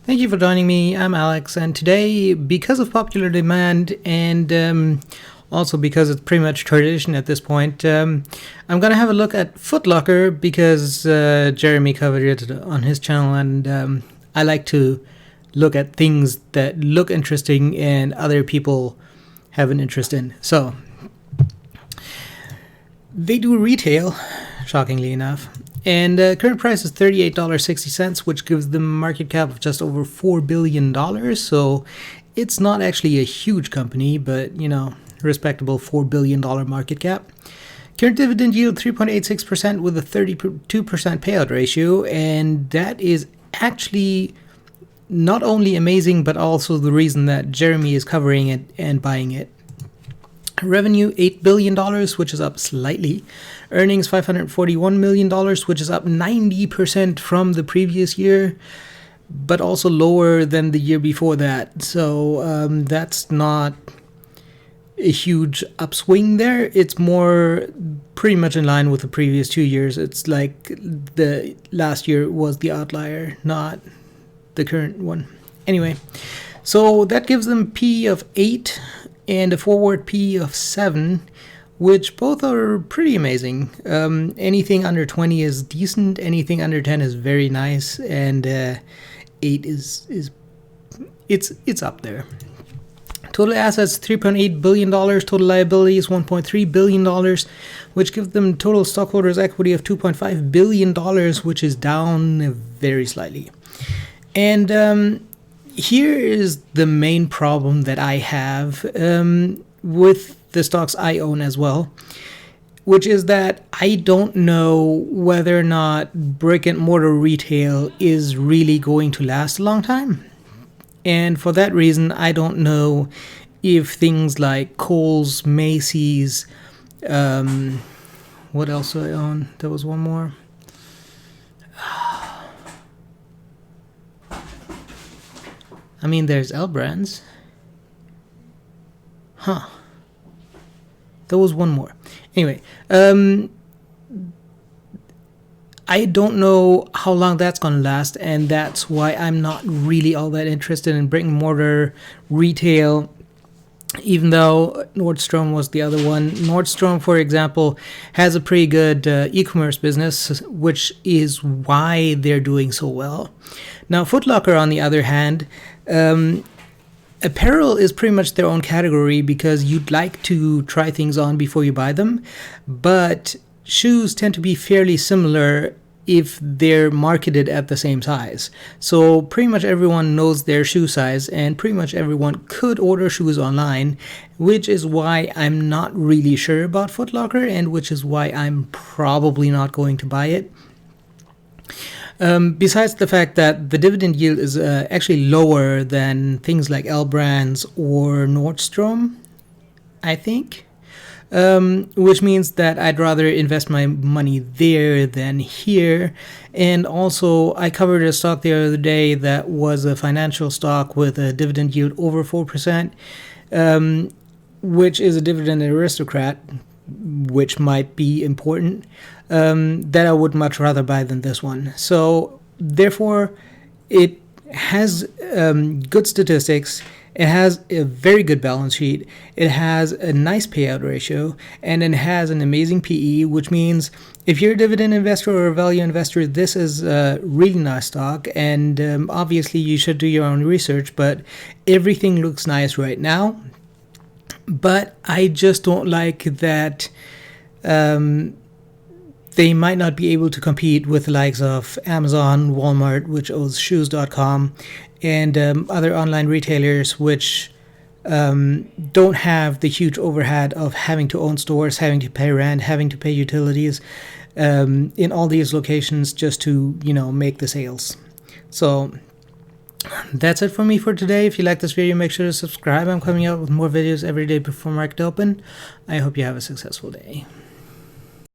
Thank you for joining me. I'm Alex, and today, because of popular demand and also because it's pretty much tradition at this point, I'm going to have a look at FootLocker because Jeremy covered it on his channel, and I like to look at things that look interesting and other people have an interest in. So, they do retail, shockingly enough. And current price is $38.60, which gives them a market cap of just over $4 billion. So it's not actually a huge company, but, you know, respectable $4 billion market cap. Current dividend yield 3.86% with a 32% payout ratio. And that is actually not only amazing, but also the reason that Jeremy is covering it and buying it. Revenue $8 billion, which is up slightly. Earnings $541 million, which is up 90% from the previous year, but also lower than the year before that. So that's not a huge upswing there. It's more pretty much in line with the previous 2 years. It's like the last year was the outlier, not the current one. Anyway, so that gives them P of 8 and a forward P of 7, which both are pretty amazing. Anything under 20 is decent, anything under 10 is very nice, and 8 is it's up there. Total assets $3.8 billion, total liabilities $1.3 billion, which gives them total stockholders' equity of $2.5 billion, which is down very slightly. And here is the main problem that I have with the stocks I own as well, which is that I don't know whether or not brick and mortar retail is really going to last a long time. And for that reason, I don't know if things like Kohl's, Macy's, what else do I own? There was one more. I mean, there's L Brands. Huh. There was one more. Anyway, I don't know how long that's going to last, and that's why I'm not really all that interested in brick and mortar retail, even though Nordstrom was the other one. Nordstrom, for example, has a pretty good e-commerce business, which is why they're doing so well. Now, FootLocker, on the other hand, apparel is pretty much their own category because you'd like to try things on before you buy them, but shoes tend to be fairly similar if they're marketed at the same size. So pretty much everyone knows their shoe size, and pretty much everyone could order shoes online, which is why I'm not really sure about FootLocker, and which is why I'm probably not going to buy it. Besides the fact that the dividend yield is actually lower than things like L Brands or Nordstrom, I think, which means that I'd rather invest my money there than here. And also, I covered a stock the other day that was a financial stock with a dividend yield over 4%, which is a dividend aristocrat, which might be important, that I would much rather buy than this one. So therefore, it has good statistics, it has a very good balance sheet, it has a nice payout ratio, and it has an amazing PE, which means if you're a dividend investor or a value investor, this is a really nice stock. And obviously you should do your own research, but everything looks nice right now. But I just don't like that they might not be able to compete with the likes of Amazon, Walmart, which owns shoes.com, and other online retailers which don't have the huge overhead of having to own stores, having to pay rent, having to pay utilities in all these locations just to, you know, make the sales. So that's it for me for today. If you like this video, make sure to subscribe. I'm coming out with more videos every day before market open. I hope you have a successful day.